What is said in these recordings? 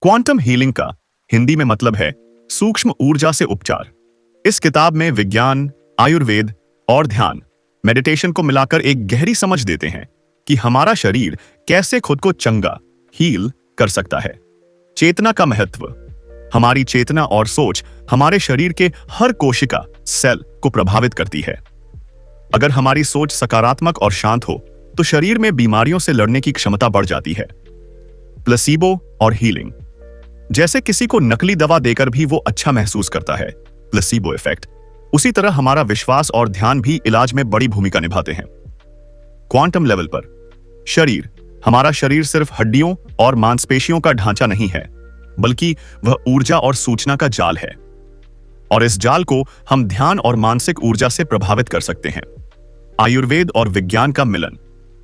Quantum healing का हिंदी में मतलब है सूक्ष्म ऊर्जा से उपचार। इस किताब में विज्ञान, आयुर्वेद और ध्यान मेडिटेशन को मिलाकर एक गहरी समझ देते हैं कि हमारा शरीर कैसे खुद को चंगा हील कर सकता है। चेतना का महत्व। हमारी चेतना और सोच हमारे शरीर के हर कोशिका सेल को प्रभावित करती है। अगर हमारी सोच सकारात्मक और शांत हो तो शरीर में बीमारियों से लड़ने की क्षमता बढ़ जाती है। प्लेसीबो और हीलिंग। जैसे किसी को नकली दवा देकर भी वो अच्छा महसूस करता है, प्लेसीबो इफेक्ट, उसी तरह हमारा विश्वास और ध्यान भी इलाज में बड़ी भूमिका निभाते हैं। क्वांटम लेवल पर शरीर। हमारा शरीर सिर्फ हड्डियों और मांसपेशियों का ढांचा नहीं है, बल्कि वह ऊर्जा और सूचना का जाल है, और इस जाल को हम ध्यान और मानसिक ऊर्जा से प्रभावित कर सकते हैं। आयुर्वेद और विज्ञान का मिलन।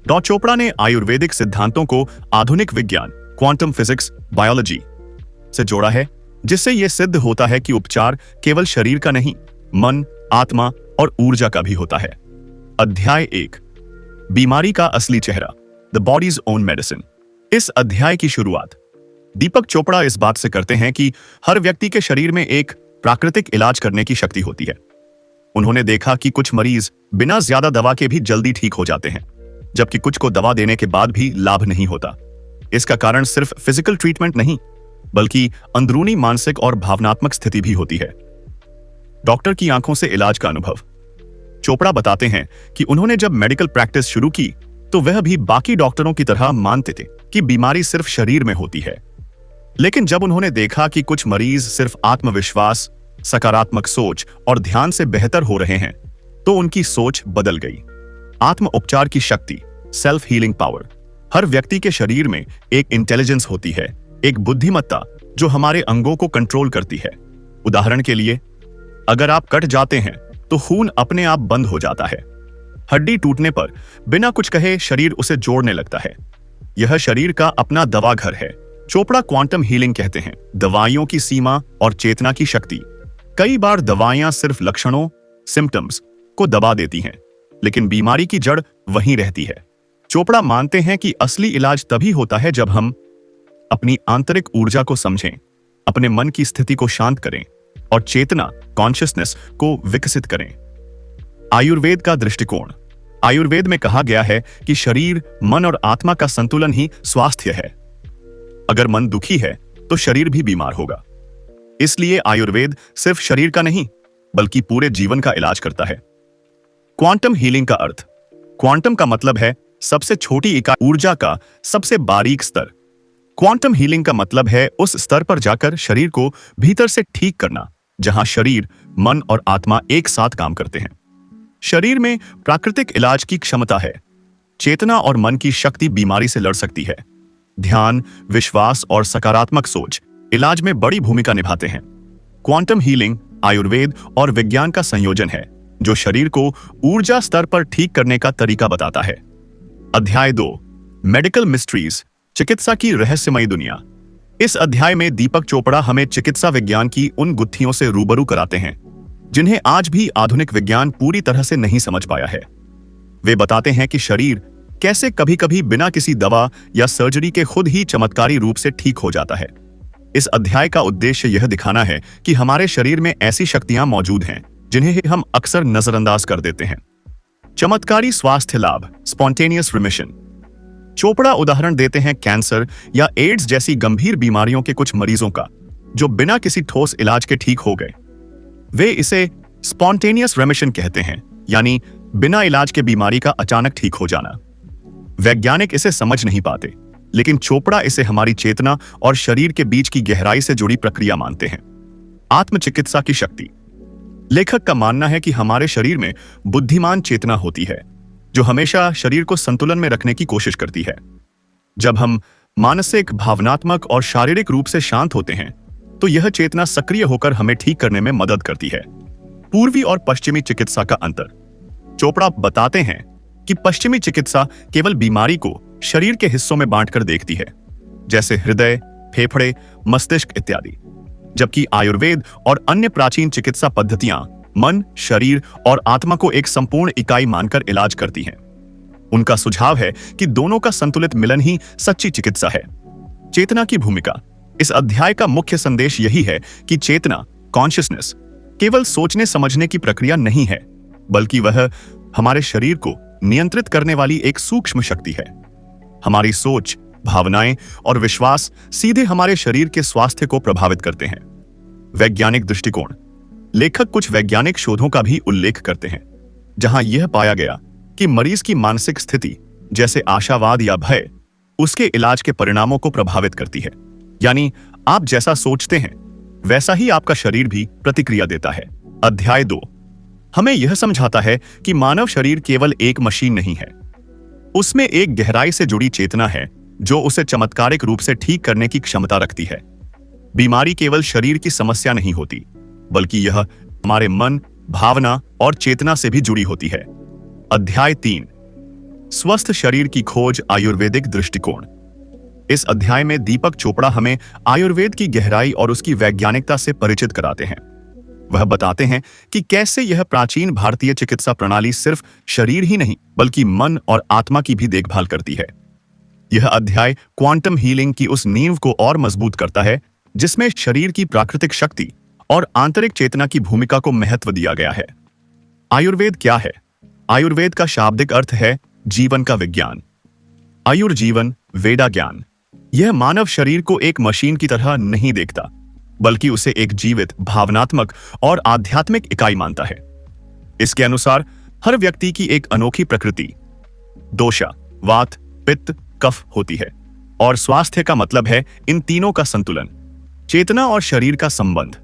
डॉ चोपड़ा ने आयुर्वेदिक सिद्धांतों को आधुनिक विज्ञान, क्वांटम फिजिक्स, बायोलॉजी से जोड़ा है, जिससे यह सिद्ध होता है कि उपचार केवल शरीर का नहीं, मन, आत्मा और ऊर्जा का भी होता है। अध्याय 1, बीमारी का असली चेहरा, द बॉडीज ओन मेडिसिन। इस अध्याय की शुरुआत दीपक चोपड़ा इस बात से करते हैं कि हर व्यक्ति के शरीर में एक प्राकृतिक इलाज करने की शक्ति होती है। उन्होंने देखा कि कुछ मरीज बिना ज्यादा दवा के भी जल्दी ठीक हो जाते हैं, जबकि कुछ को दवा देने के बाद भी लाभ नहीं होता। इसका कारण सिर्फ फिजिकल ट्रीटमेंट नहीं, बल्कि अंदरूनी मानसिक और भावनात्मक स्थिति भी होती है। डॉक्टर की आंखों से इलाज का अनुभव। चोपड़ा बताते हैं कि उन्होंने जब मेडिकल प्रैक्टिस शुरू की तो वह भी बाकी डॉक्टरों की तरह मानते थे कि बीमारी सिर्फ शरीर में होती है। लेकिन जब उन्होंने देखा कि कुछ मरीज सिर्फ आत्मविश्वास, सकारात्मक सोच और ध्यान से बेहतर हो रहे हैं, तो उनकी सोच बदल गई। आत्म उपचार की शक्ति, सेल्फ हीलिंग पावर। हर व्यक्ति के शरीर में एक इंटेलिजेंस होती है, एक बुद्धिमत्ता जो हमारे अंगों को कंट्रोल करती है। उदाहरण के लिए, अगर आप कट जाते हैं तो खून अपने आप बंद हो जाता है। हड्डी टूटने पर बिना कुछ कहे शरीर उसे जोड़ने लगता है। यह शरीर का अपना दवा घर है। चोपड़ा क्वांटम हीलिंग कहते हैं दवाइयों की सीमा और चेतना की शक्ति। कई बार दवाइयां सिर्फ लक्षणों, सिम्टम्स को दबा देती हैं, लेकिन बीमारी की जड़ वहीं रहती है। चोपड़ा मानते हैं कि असली इलाज तभी होता है जब हम अपनी आंतरिक ऊर्जा को समझें, अपने मन की स्थिति को शांत करें और चेतना, कॉन्शियसनेस को विकसित करें। आयुर्वेद का दृष्टिकोण। आयुर्वेद में कहा गया है कि शरीर, मन और आत्मा का संतुलन ही स्वास्थ्य है। अगर मन दुखी है तो शरीर भी बीमार होगा। इसलिए आयुर्वेद सिर्फ शरीर का नहीं, बल्कि पूरे जीवन का इलाज करता है। क्वांटम हीलिंग का अर्थ। क्वांटम का मतलब है सबसे छोटी इकाई, ऊर्जा का सबसे बारीक स्तर। क्वांटम हीलिंग का मतलब है उस स्तर पर जाकर शरीर को भीतर से ठीक करना जहां शरीर, मन और आत्मा एक साथ काम करते हैं। शरीर में प्राकृतिक इलाज की क्षमता है। चेतना और मन की शक्ति बीमारी से लड़ सकती है। ध्यान, विश्वास और सकारात्मक सोच इलाज में बड़ी भूमिका निभाते हैं। क्वांटम हीलिंग आयुर्वेद और विज्ञान का संयोजन है जो शरीर को ऊर्जा स्तर पर ठीक करने का तरीका बताता है। अध्याय 2, मेडिकल मिस्ट्रीज, चिकित्सा की रहस्यमयी दुनिया। इस अध्याय में दीपक चोपड़ा हमें चिकित्सा विज्ञान की उन गुत्थियों से रूबरू कराते हैं जिन्हें आज भी आधुनिक विज्ञान पूरी तरह से नहीं समझ पाया है। वे बताते हैं कि शरीर कैसे कभी-कभी बिना किसी दवा या सर्जरी के खुद ही चमत्कारी रूप से ठीक हो जाता है। इस अध्याय का उद्देश्य यह दिखाना है कि हमारे शरीर में ऐसी शक्तियां मौजूद हैं जिन्हें हम अक्सर नजरअंदाज कर देते हैं। चमत्कारी स्वास्थ्य लाभ, स्पॉन्टेनियस रिमिशन। चोपड़ा उदाहरण देते हैं कैंसर या एड्स जैसी गंभीर बीमारियों के कुछ मरीजों का जो बिना किसी ठोस इलाज के ठीक हो गए। वे इसे स्पॉन्टेनियस रेमिशन कहते हैं, यानी बिना इलाज के बीमारी का अचानक ठीक हो जाना। वैज्ञानिक इसे समझ नहीं पाते, लेकिन चोपड़ा इसे हमारी चेतना और शरीर के बीच की गहराई से जुड़ी प्रक्रिया मानते हैं। आत्मचिकित्सा की शक्ति। लेखक का मानना है कि हमारे शरीर में बुद्धिमान चेतना होती है जो हमेशा शरीर को संतुलन में रखने की कोशिश करती है। जब हम मानसिक, भावनात्मक और शारीरिक रूप से शांत होते हैं तो यह चेतना सक्रिय होकर हमें ठीक करने में मदद करती है। पूर्वी और पश्चिमी चिकित्सा का अंतर। चोपड़ा बताते हैं कि पश्चिमी चिकित्सा केवल बीमारी को शरीर के हिस्सों में बांटकर देखती है, जैसे हृदय, फेफड़े, मस्तिष्क इत्यादि, जबकि आयुर्वेद और अन्य प्राचीन चिकित्सा पद्धतियां मन, शरीर और आत्मा को एक संपूर्ण इकाई मानकर इलाज करती हैं। उनका सुझाव है कि दोनों का संतुलित मिलन ही सच्ची चिकित्सा है। चेतना की भूमिका। इस अध्याय का मुख्य संदेश यही है कि चेतना, कॉन्शियसनेस, केवल सोचने समझने की प्रक्रिया नहीं है, बल्कि वह हमारे शरीर को नियंत्रित करने वाली एक सूक्ष्म शक्ति है। हमारी सोच, भावनाएं और विश्वास सीधे हमारे शरीर के स्वास्थ्य को प्रभावित करते हैं। वैज्ञानिक दृष्टिकोण। लेखक कुछ वैज्ञानिक शोधों का भी उल्लेख करते हैं, जहां यह पाया गया कि मरीज की मानसिक स्थिति, जैसे आशावाद या भय, उसके इलाज के परिणामों को प्रभावित करती है। यानी आप जैसा सोचते हैं, वैसा ही आपका शरीर भी प्रतिक्रिया देता है। अध्याय 2 हमें यह समझाता है कि मानव शरीर केवल एक मशीन नहीं है। उसमें एक गहराई से जुड़ी चेतना है जो उसे चमत्कारिक रूप से ठीक करने की क्षमता रखती है। बीमारी केवल शरीर की समस्या नहीं होती, बल्कि यह हमारे मन, भावना और चेतना से भी जुड़ी होती है। अध्याय 3 स्वस्थ शरीर की खोज, आयुर्वेदिक दृष्टिकोण। इस अध्याय में दीपक चोपड़ा हमें आयुर्वेद की गहराई और उसकी वैज्ञानिकता से परिचित कराते हैं। वह बताते हैं कि कैसे यह प्राचीन भारतीय चिकित्सा प्रणाली सिर्फ शरीर ही नहीं, बल्कि मन और आत्मा की भी देखभाल करती है। यह अध्याय क्वांटम हीलिंग की उस नींव को और मजबूत करता है, जिसमें शरीर की प्राकृतिक शक्ति और आंतरिक चेतना की भूमिका को महत्व दिया गया है। आयुर्वेद क्या है? आयुर्वेद का शाब्दिक अर्थ है जीवन का विज्ञान। आयुर्जीवन, वेदा ज्ञान। यह मानव शरीर को एक मशीन की तरह नहीं देखता, बल्कि उसे एक जीवित, भावनात्मक और आध्यात्मिक इकाई मानता है। इसके अनुसार हर व्यक्ति की एक अनोखी प्रकृति, दोषा, वात, पित्त, कफ होती है, और स्वास्थ्य का मतलब है इन तीनों का संतुलन, चेतना और शरीर का संबंध।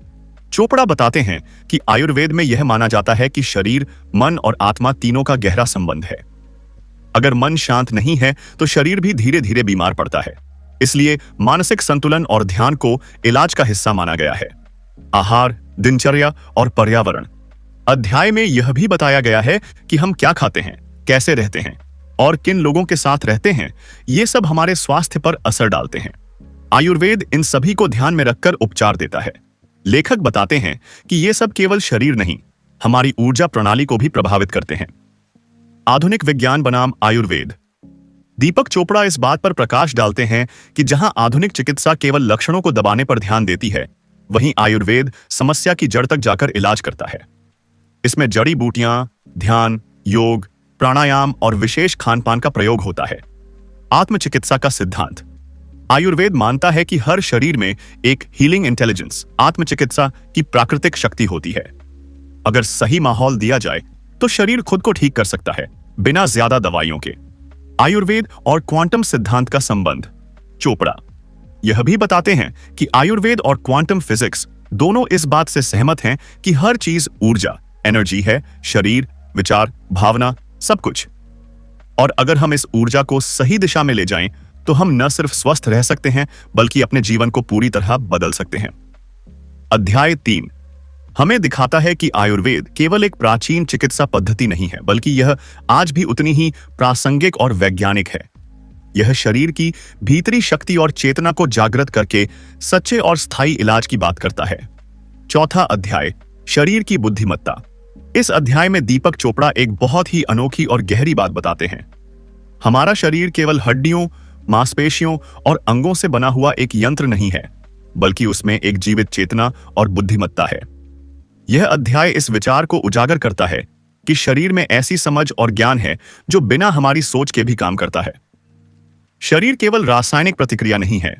चोपड़ा बताते हैं कि आयुर्वेद में यह माना जाता है कि शरीर, मन और आत्मा तीनों का गहरा संबंध है। अगर मन शांत नहीं है तो शरीर भी धीरे धीरे बीमार पड़ता है। इसलिए मानसिक संतुलन और ध्यान को इलाज का हिस्सा माना गया है। आहार, दिनचर्या और पर्यावरण। अध्याय में यह भी बताया गया है कि हम क्या खाते हैं, कैसे रहते हैं और किन लोगों के साथ रहते हैं, ये सब हमारे स्वास्थ्य पर असर डालते हैं। आयुर्वेद इन सभी को ध्यान में रखकर उपचार देता है। लेखक बताते हैं कि ये सब केवल शरीर नहीं, हमारी ऊर्जा प्रणाली को भी प्रभावित करते हैं। आधुनिक विज्ञान बनाम आयुर्वेद। दीपक चोपड़ा इस बात पर प्रकाश डालते हैं कि जहां आधुनिक चिकित्सा केवल लक्षणों को दबाने पर ध्यान देती है, वहीं आयुर्वेद समस्या की जड़ तक जाकर इलाज करता है। इसमें जड़ी बूटियां, ध्यान, योग, प्राणायाम और विशेष खानपान का प्रयोग होता है। आत्मचिकित्सा का सिद्धांत। आयुर्वेद मानता है कि हर शरीर में एक हीलिंग इंटेलिजेंस, आत्मचिकित्सा की प्राकृतिक शक्ति होती है। अगर सही माहौल दिया जाए तो शरीर खुद को ठीक कर सकता है, बिना ज्यादा दवाइयों के। आयुर्वेद और क्वांटम सिद्धांत का संबंध। चोपड़ा यह भी बताते हैं कि आयुर्वेद और क्वांटम फिजिक्स दोनों इस बात से सहमत हैं कि हर चीज ऊर्जा, एनर्जी है, शरीर, विचार, भावना, सब कुछ। और अगर हम इस ऊर्जा को सही दिशा में ले जाएं, तो हम न सिर्फ स्वस्थ रह सकते हैं, बल्कि अपने जीवन को पूरी तरह बदल सकते हैं। अध्याय 3 हमें दिखाता है कि आयुर्वेद केवल एक प्राचीन चिकित्सा पद्धति नहीं है, बल्कि यह आज भी उतनी ही प्रासंगिक और वैज्ञानिक है। यह शरीर की भीतरी शक्ति और चेतना को जागृत करके सच्चे और स्थायी इलाज की बात करता है। चौथा अध्याय, शरीर की बुद्धिमत्ता। इस अध्याय में दीपक चोपड़ा एक बहुत ही अनोखी और गहरी बात बताते हैं। हमारा शरीर केवल हड्डियों, मांसपेशियों और अंगों से बना हुआ एक यंत्र नहीं है, बल्कि उसमें एक जीवित चेतना और बुद्धिमत्ता है। यह अध्याय इस विचार को उजागर करता है कि शरीर में ऐसी समझ और ज्ञान है जो बिना हमारी सोच के भी काम करता है। शरीर केवल रासायनिक प्रतिक्रिया नहीं है।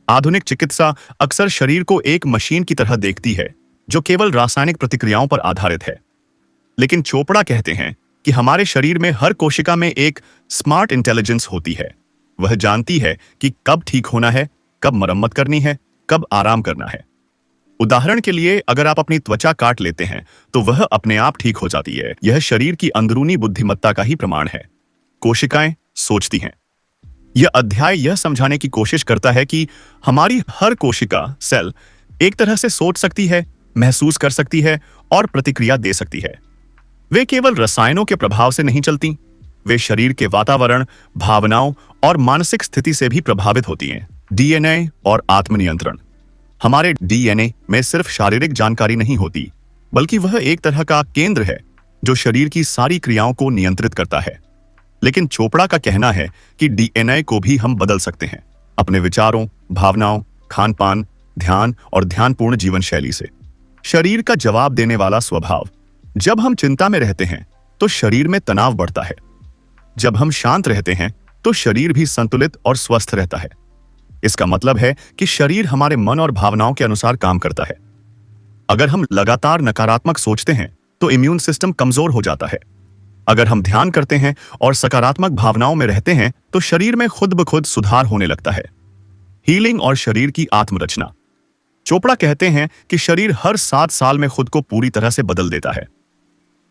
आधुनिक चिकित्सा अक्सर शरीर को एक मशीन की तरह देखती है जो केवल रासायनिक प्रतिक्रियाओं पर आधारित है। लेकिन चोपड़ा कहते हैं कि हमारे शरीर में हर कोशिका में एक स्मार्ट इंटेलिजेंस होती है। वह जानती है कि कब ठीक होना है, कब मरम्मत करनी है, कब आराम करना है। उदाहरण के लिए, अगर आप अपनी त्वचा काट लेते हैं तो वह अपने आप ठीक हो जाती है। यह शरीर की अंदरूनी बुद्धिमत्ता का ही प्रमाण है। कोशिकाएं सोचती हैं। यह अध्याय यह समझाने की कोशिश करता है कि हमारी हर कोशिका, सेल, एक तरह से सोच सकती है, महसूस कर सकती है और प्रतिक्रिया दे सकती है। वे केवल रसायनों के प्रभाव से नहीं चलती, वे शरीर के वातावरण, भावनाओं और मानसिक स्थिति से भी प्रभावित होती हैं। डीएनए और आत्मनियंत्रण। हमारे डीएनए में सिर्फ शारीरिक जानकारी नहीं होती, बल्कि वह एक तरह का केंद्र है जो शरीर की सारी क्रियाओं को नियंत्रित करता है। लेकिन चोपड़ा का कहना है कि डीएनए को भी हम बदल सकते हैं। अपने विचारों, भावनाओं खान पान, ध्यान और ध्यानपूर्ण जीवन शैली से। शरीर का जवाब देने वाला स्वभाव। जब हम चिंता में रहते हैं तो शरीर में तनाव बढ़ता है। जब हम शांत रहते हैं तो शरीर भी संतुलित और स्वस्थ रहता है। इसका मतलब है कि शरीर हमारे मन और भावनाओं के अनुसार काम करता है। अगर हम लगातार नकारात्मक सोचते हैं तो इम्यून सिस्टम कमजोर हो जाता है। अगर हम ध्यान करते हैं और सकारात्मक भावनाओं में रहते हैं तो शरीर में खुद ब खुद सुधार होने लगता है। हीलिंग और शरीर की आत्मरचना। चोपड़ा कहते हैं कि शरीर हर 7 साल में खुद को पूरी तरह से बदल देता है।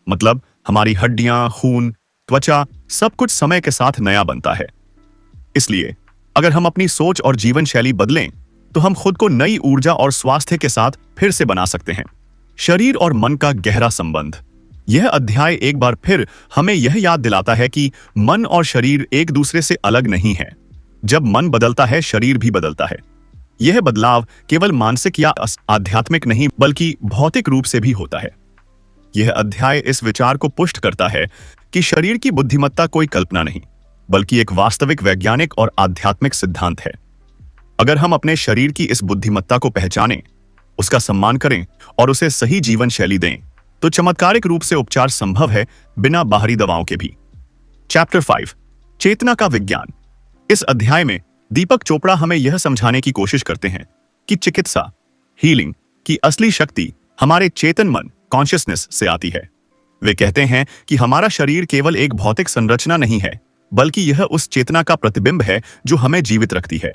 मतलब हमारी हड्डियां, खून, त्वचा सब कुछ समय के साथ नया बनता है। इसलिए अगर हम अपनी सोच और जीवन शैली बदलें तो हम खुद को नई ऊर्जा और स्वास्थ्य के साथ फिर से बना सकते हैं। शरीर और मन का गहरा संबंध। यह अध्याय एक बार फिर हमें यह याद दिलाता है कि मन और शरीर एक दूसरे से अलग नहीं है। जब मन बदलता है, शरीर भी बदलता है। यह बदलाव केवल मानसिक या आध्यात्मिक नहीं बल्कि भौतिक रूप से भी होता है। यह अध्याय इस विचार को पुष्ट करता है कि शरीर की बुद्धिमत्ता कोई कल्पना नहीं बल्कि एक वास्तविक वैज्ञानिक और आध्यात्मिक सिद्धांत है। अगर हम अपने शरीर की इस बुद्धिमत्ता को पहचानें, उसका सम्मान करें और उसे सही जीवन शैली दें तो चमत्कारिक रूप से उपचार संभव है बिना बाहरी दवाओं के भी। चैप्टर 5, चेतना का विज्ञान। इस अध्याय में दीपक चोपड़ा हमें यह समझाने की कोशिश करते हैं कि चिकित्सा, हीलिंग की असली शक्ति हमारे चेतन मन, कॉन्शियसनेस से आती है। वे कहते हैं कि हमारा शरीर केवल एक भौतिक संरचना नहीं है बल्कि यह उस चेतना का प्रतिबिंब है जो हमें जीवित रखती है।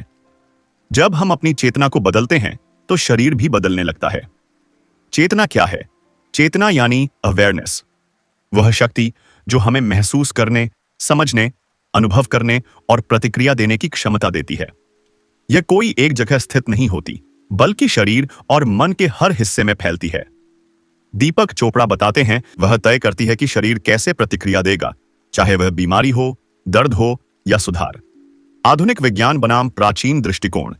जब हम अपनी चेतना को बदलते हैं तो शरीर भी बदलने लगता है। चेतना क्या है? चेतना यानी अवेयरनेस, वह शक्ति जो हमें महसूस करने, समझने, अनुभव करने और प्रतिक्रिया देने की क्षमता देती है। यह कोई एक जगह स्थित नहीं होती बल्कि शरीर और मन के हर हिस्से में फैलती है। दीपक चोपड़ा बताते हैं वह तय करती है कि शरीर कैसे प्रतिक्रिया देगा, चाहे वह बीमारी हो, दर्द हो या सुधार। आधुनिक विज्ञान बनाम प्राचीन दृष्टिकोण।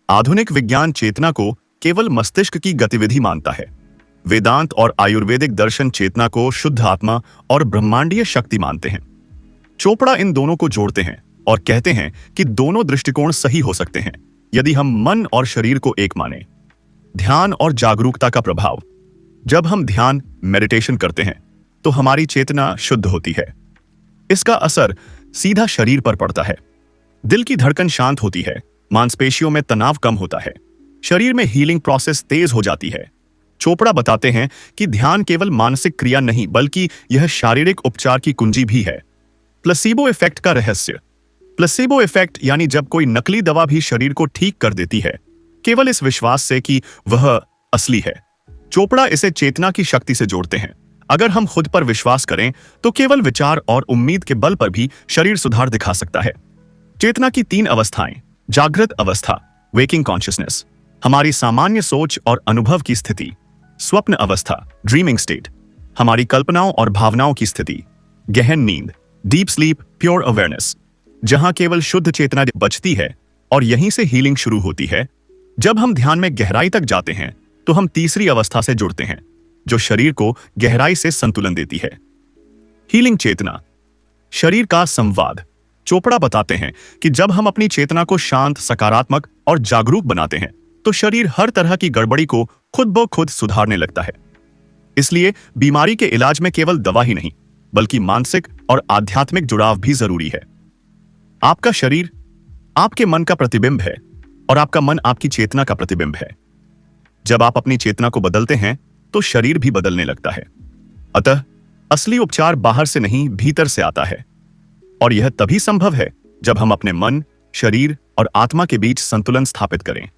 आधुनिक विज्ञान चेतना को केवल मस्तिष्क की गतिविधि मानता है। वेदांत और आयुर्वेदिक दर्शन चेतना को शुद्ध आत्मा और ब्रह्मांडीय शक्ति मानते हैं। चोपड़ा इन दोनों को जोड़ते हैं और कहते हैं कि दोनों दृष्टिकोण सही हो सकते हैं यदि हम मन और शरीर को एक माने। ध्यान और जागरूकता का प्रभाव। जब हम ध्यान, मेडिटेशन करते हैं तो हमारी चेतना शुद्ध होती है। इसका असर सीधा शरीर पर पड़ता है। दिल की धड़कन शांत होती है, मांसपेशियों में तनाव कम होता है, शरीर में हीलिंग प्रोसेस तेज हो जाती है। चोपड़ा बताते हैं कि ध्यान केवल मानसिक क्रिया नहीं बल्कि यह शारीरिक उपचार की कुंजी भी है। प्लेसिबो इफेक्ट का रहस्य। प्लेसिबो इफेक्ट यानी जब कोई नकली दवा भी शरीर को ठीक कर देती है केवल इस विश्वास से कि वह असली है। चोपड़ा इसे चेतना की शक्ति से जोड़ते हैं। अगर हम खुद पर विश्वास करें तो केवल विचार और उम्मीद के बल पर भी शरीर सुधार दिखा सकता है। चेतना की 3 अवस्थाएं। जागृत अवस्था, वेकिंग कॉन्शियसनेस, हमारी सामान्य सोच और अनुभव की स्थिति। स्वप्न अवस्था, ड्रीमिंग स्टेट, हमारी कल्पनाओं और भावनाओं की स्थिति। गहन नींद, डीप स्लीप, प्योर अवेयरनेस, जहां केवल शुद्ध चेतना बचती है और यहीं से हीलिंग शुरू होती है। जब हम ध्यान में गहराई तक जाते हैं तो हम तीसरी अवस्था से जुड़ते हैं जो शरीर को गहराई से संतुलन देती है। हीलिंग चेतना, शरीर का संवाद। चोपड़ा बताते हैं कि जब हम अपनी चेतना को शांत, सकारात्मक और जागरूक बनाते हैं तो शरीर हर तरह की गड़बड़ी को खुद ब खुद सुधारने लगता है। इसलिए बीमारी के इलाज में केवल दवा ही नहीं बल्कि मानसिक और आध्यात्मिक जुड़ाव भी जरूरी है। आपका शरीर आपके मन का प्रतिबिंब है और आपका मन आपकी चेतना का प्रतिबिंब है। जब आप अपनी चेतना को बदलते हैं तो शरीर भी बदलने लगता है। अतः असली उपचार बाहर से नहीं, भीतर से आता है और यह तभी संभव है जब हम अपने मन, शरीर और आत्मा के बीच संतुलन स्थापित करें।